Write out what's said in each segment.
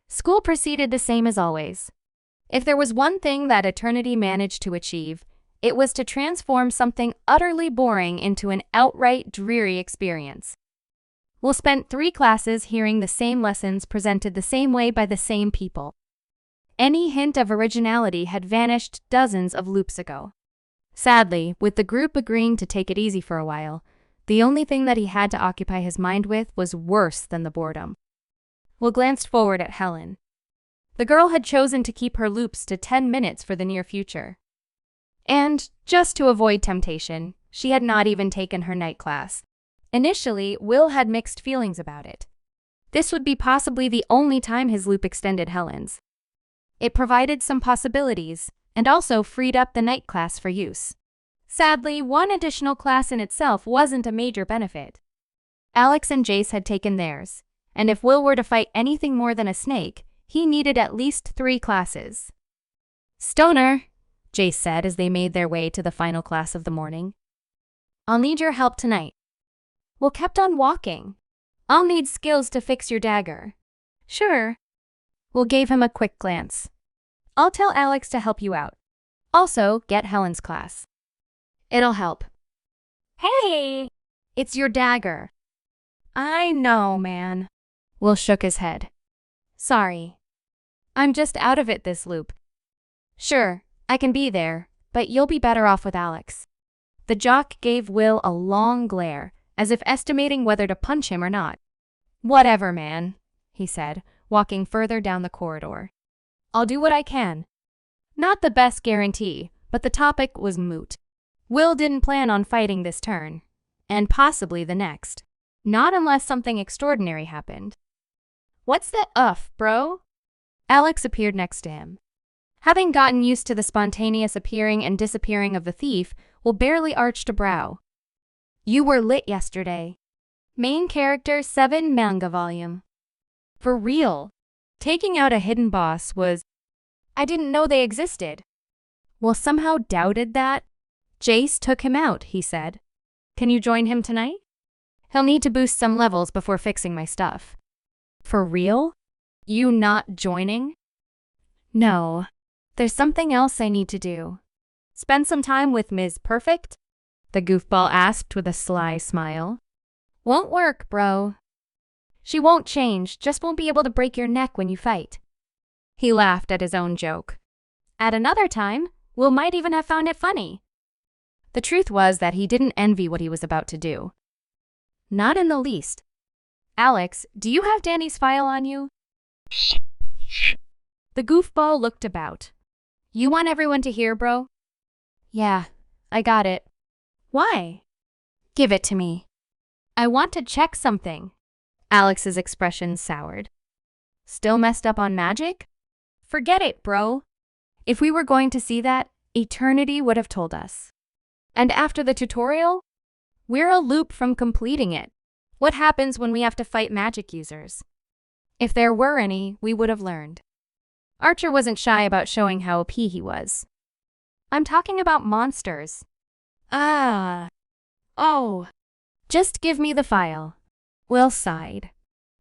School proceeded the same as always. If there was one thing that Eternity managed to achieve, it was to transform something utterly boring into an outright dreary experience. Will spent 3 classes hearing the same lessons presented the same way by the same people. Any hint of originality had vanished dozens of loops ago. Sadly, with the group agreeing to take it easy for a while, the only thing that he had to occupy his mind with was worse than the boredom. Will glanced forward at Helen. The girl had chosen to keep her loops to 10 minutes for the near future. And, just to avoid temptation, she had not even taken her night class. Initially, Will had mixed feelings about it. This would be possibly the only time his loop extended Helen's. It provided some possibilities, and also freed up the night class for use. Sadly, one additional class in itself wasn't a major benefit. Alex and Jace had taken theirs, and if Will were to fight anything more than a snake, he needed at least 3 classes. "Stoner," Jace said as they made their way to the final class of the morning. "I'll need your help tonight." Will kept on walking. "I'll need skills to fix your dagger." "Sure." Will gave him a quick glance. "I'll tell Alex to help you out. Also, get Helen's class." "It'll help." "Hey! It's your dagger." "I know, man." Will shook his head. "Sorry. I'm just out of it this loop." "Sure, I can be there, but you'll be better off with Alex." The jock gave Will a long glare, as if estimating whether to punch him or not. "Whatever, man," he said, walking further down the corridor. "I'll do what I can." Not the best guarantee, but the topic was moot. Will didn't plan on fighting this turn, and possibly the next. Not unless something extraordinary happened. "What's that bro?" Alex appeared next to him. Having gotten used to the spontaneous appearing and disappearing of the thief, Will barely arched a brow. "You were lit yesterday. Main character 7 manga volume." "For real?" Taking out a hidden boss was... "I didn't know they existed." Will somehow doubted that. "Jace took him out," he said. "Can you join him tonight? He'll need to boost some levels before fixing my stuff." "For real? You not joining?" "No. There's something else I need to do." "Spend some time with Ms. Perfect?" the goofball asked with a sly smile. "Won't work, bro. She won't change, just won't be able to break your neck when you fight." He laughed at his own joke. At another time, Will might even have found it funny. The truth was that he didn't envy what he was about to do. Not in the least. "Alex, do you have Danny's file on you?" The goofball looked about. "You want everyone to hear, bro?" "Yeah, I got it." "Why?" "Give it to me." "I want to check something." Alex's expression soured. "Still messed up on magic?" "Forget it, bro. If we were going to see that, Eternity would have told us. And after the tutorial? We're a loop from completing it. What happens when we have to fight magic users? If there were any, we would have learned." Archer wasn't shy about showing how OP he was. "I'm talking about monsters." "Ah. Oh. Just give me the file." Will sighed.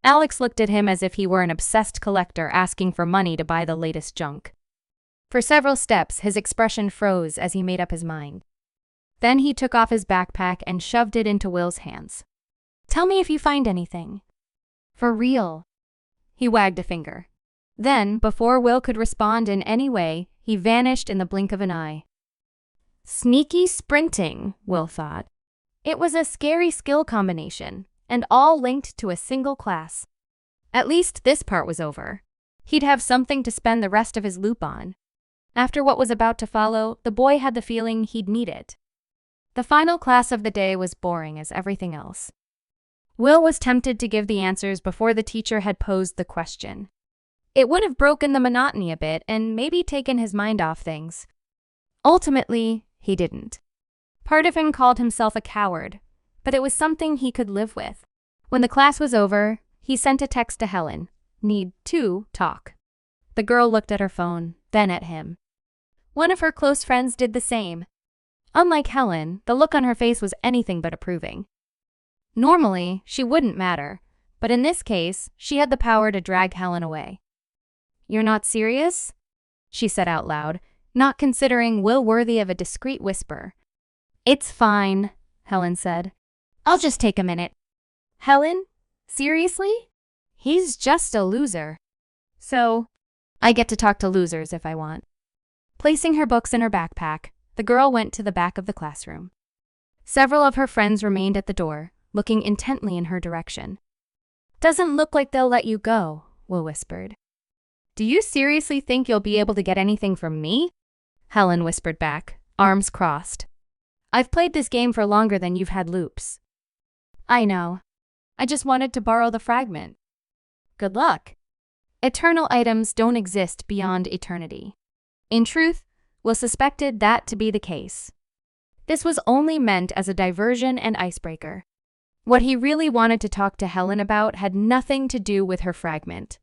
Alex looked at him as if he were an obsessed collector asking for money to buy the latest junk. For several steps, his expression froze as he made up his mind. Then he took off his backpack and shoved it into Will's hands. "Tell me if you find anything." "For real." He wagged a finger. Then, before Will could respond in any way, he vanished in the blink of an eye. Sneaky sprinting, Will thought. It was a scary skill combination, and all linked to a single class. At least this part was over. He'd have something to spend the rest of his loop on. After what was about to follow, the boy had the feeling he'd need it. The final class of the day was boring as everything else. Will was tempted to give the answers before the teacher had posed the question. It would have broken the monotony a bit and maybe taken his mind off things. Ultimately, he didn't. Part of him called himself a coward, but it was something he could live with. When the class was over, he sent a text to Helen. Need to talk. The girl looked at her phone, then at him. One of her close friends did the same. Unlike Helen, the look on her face was anything but approving. Normally, she wouldn't matter, but in this case, she had the power to drag Helen away. You're not serious? She said out loud, not considering Will worthy of a discreet whisper. It's fine, Helen said. I'll just take a minute. Helen? Seriously? He's just a loser. So, I get to talk to losers if I want. Placing her books in her backpack, the girl went to the back of the classroom. Several of her friends remained at the door, looking intently in her direction. Doesn't look like they'll let you go, Will whispered. Do you seriously think you'll be able to get anything from me? Helen whispered back, arms crossed. I've played this game for longer than you've had loops. I know. I just wanted to borrow the fragment. Good luck. Eternal items don't exist beyond eternity. In truth, Will suspected that to be the case. This was only meant as a diversion and icebreaker. What he really wanted to talk to Helen about had nothing to do with her fragment.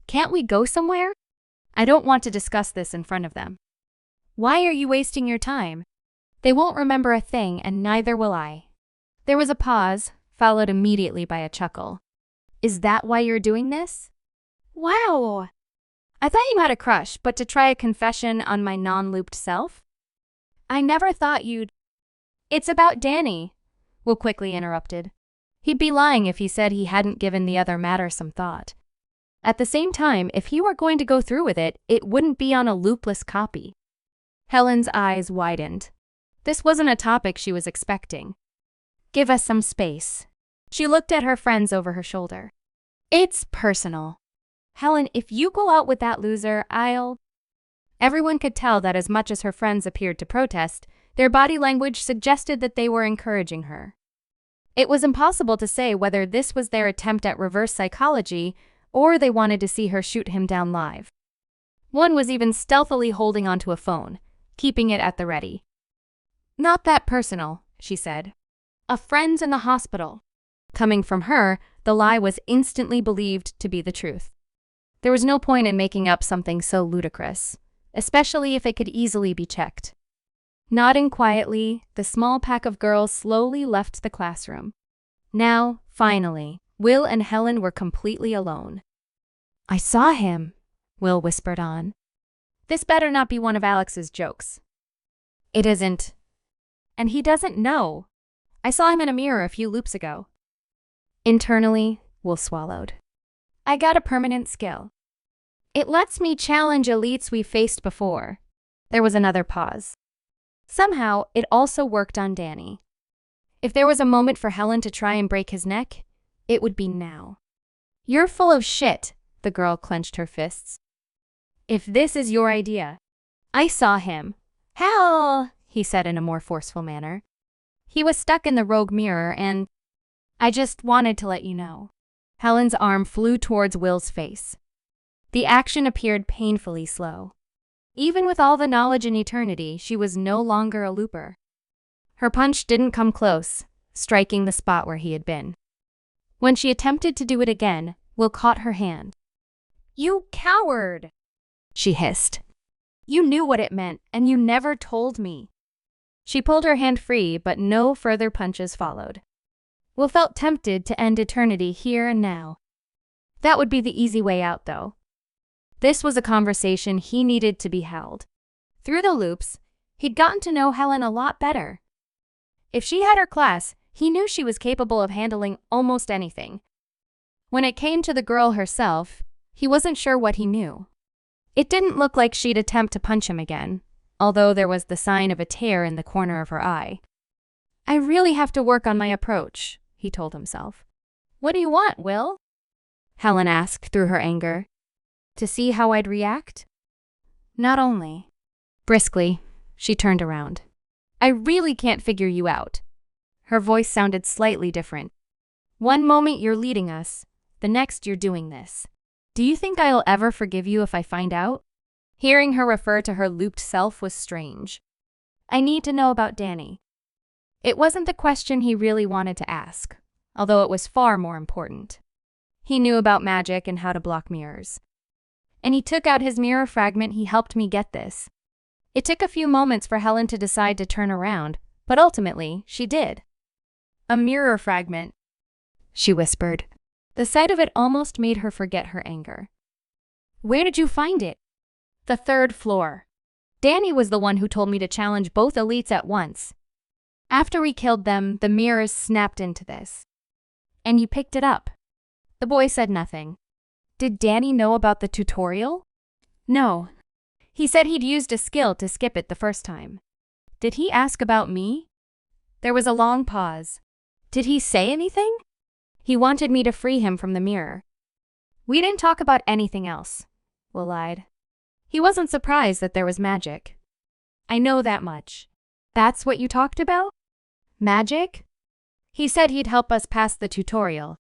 Can't we go somewhere? I don't want to discuss this in front of them. Why are you wasting your time? They won't remember a thing, and neither will I. There was a pause, followed immediately by a chuckle. Is that why you're doing this? Wow! I thought you had a crush, but to try a confession on my non-looped self? I never thought you'd... It's about Danny, Will quickly interrupted. He'd be lying if he said he hadn't given the other matter some thought. At the same time, if he were going to go through with it, it wouldn't be on a loopless copy. Helen's eyes widened. This wasn't a topic she was expecting. Give us some space. She looked at her friends over her shoulder. It's personal. Helen, if you go out with that loser, I'll... Everyone could tell that as much as her friends appeared to protest, their body language suggested that they were encouraging her. It was impossible to say whether this was their attempt at reverse psychology or they wanted to see her shoot him down live. One was even stealthily holding onto a phone, keeping it at the ready. Not that personal, she said. A friend's in the hospital. Coming from her, the lie was instantly believed to be the truth. There was no point in making up something so ludicrous, especially if it could easily be checked. Nodding quietly, the small pack of girls slowly left the classroom. Now, finally, Will and Helen were completely alone. I saw him, Will whispered on. This better not be one of Alex's jokes. It isn't. And he doesn't know. I saw him in a mirror a few loops ago. Internally, Will swallowed. I got a permanent skill. It lets me challenge elites we've faced before. There was another pause. Somehow, it also worked on Danny. If there was a moment for Helen to try and break his neck, it would be now. You're full of shit, the girl clenched her fists. If this is your idea. I saw him. Hell, he said in a more forceful manner. He was stuck in the rogue mirror and... I just wanted to let you know. Helen's arm flew towards Will's face. The action appeared painfully slow. Even with all the knowledge in eternity, she was no longer a looper. Her punch didn't come close, striking the spot where he had been. When she attempted to do it again, Will caught her hand. You coward! She hissed. You knew what it meant, and you never told me. She pulled her hand free, but no further punches followed. Will felt tempted to end eternity here and now. That would be the easy way out, though. This was a conversation he needed to be held. Through the loops, he'd gotten to know Helen a lot better. If she had her class, he knew she was capable of handling almost anything. When it came to the girl herself, he wasn't sure what he knew. It didn't look like she'd attempt to punch him again, although there was the sign of a tear in the corner of her eye. I really have to work on my approach, he told himself. What do you want, Will? Helen asked through her anger. To see how I'd react? Not only. Briskly, she turned around. I really can't figure you out. Her voice sounded slightly different. One moment you're leading us, the next you're doing this. Do you think I'll ever forgive you if I find out? Hearing her refer to her looped self was strange. I need to know about Danny. It wasn't the question he really wanted to ask, although it was far more important. He knew about magic and how to block mirrors. And he took out his mirror fragment. He helped me get this. It took a few moments for Helen to decide to turn around, but ultimately, she did. A mirror fragment, she whispered. The sight of it almost made her forget her anger. Where did you find it? The third floor. Danny was the one who told me to challenge both elites at once. After we killed them, the mirrors snapped into this. And you picked it up. The boy said nothing. Did Danny know about the tutorial? No. He said he'd used a skill to skip it the first time. Did he ask about me? There was a long pause. Did he say anything? He wanted me to free him from the mirror. We didn't talk about anything else. Will lied. He wasn't surprised that there was magic. I know that much. That's what you talked about? Magic? He said he'd help us pass the tutorial.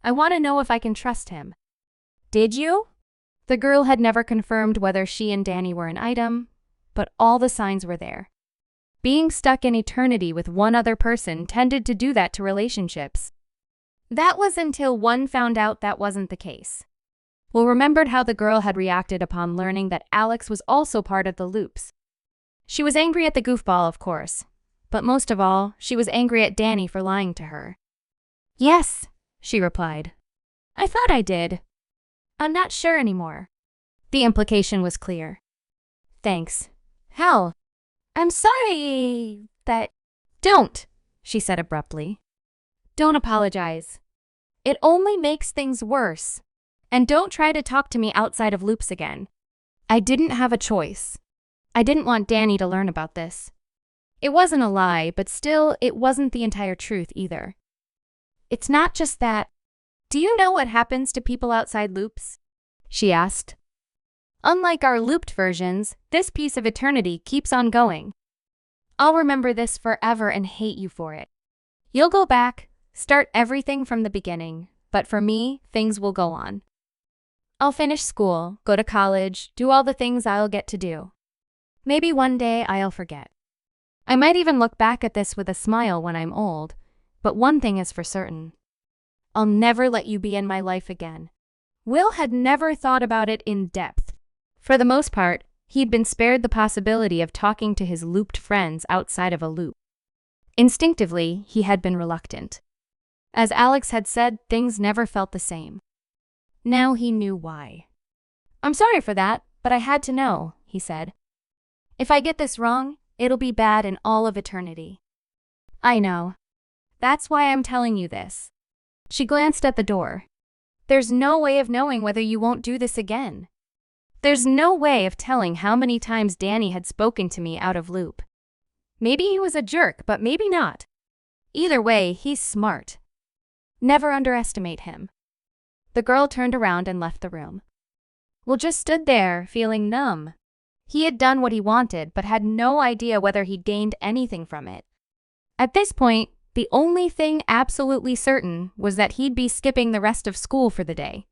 I want to know if I can trust him. Did you? The girl had never confirmed whether she and Danny were an item, but all the signs were there. Being stuck in eternity with one other person tended to do that to relationships. That was until one found out that wasn't the case. Will remembered how the girl had reacted upon learning that Alex was also part of the loops. She was angry at the goofball, of course, but most of all, she was angry at Danny for lying to her. Yes, she replied. I thought I did. I'm not sure anymore. The implication was clear. Thanks. Hell, I'm sorry that... Don't, she said abruptly. Don't apologize. It only makes things worse. And don't try to talk to me outside of loops again. I didn't have a choice. I didn't want Danny to learn about this. It wasn't a lie, but still, it wasn't the entire truth either. It's not just that. Do you know what happens to people outside loops? She asked. Unlike our looped versions, this piece of eternity keeps on going. I'll remember this forever and hate you for it. You'll go back, start everything from the beginning, but for me, things will go on. I'll finish school, go to college, do all the things I'll get to do. Maybe one day I'll forget. I might even look back at this with a smile when I'm old, but one thing is for certain. I'll never let you be in my life again. Will had never thought about it in depth. For the most part, he'd been spared the possibility of talking to his looped friends outside of a loop. Instinctively, he had been reluctant. As Alex had said, things never felt the same. Now he knew why. I'm sorry for that, but I had to know, he said. If I get this wrong, it'll be bad in all of eternity. I know. That's why I'm telling you this. She glanced at the door. There's no way of knowing whether you won't do this again. There's no way of telling how many times Danny had spoken to me out of loop. Maybe he was a jerk, but maybe not. Either way, he's smart. Never underestimate him. The girl turned around and left the room. Will just stood there, feeling numb. He had done what he wanted, but had no idea whether he'd gained anything from it. At this point, the only thing absolutely certain was that he'd be skipping the rest of school for the day.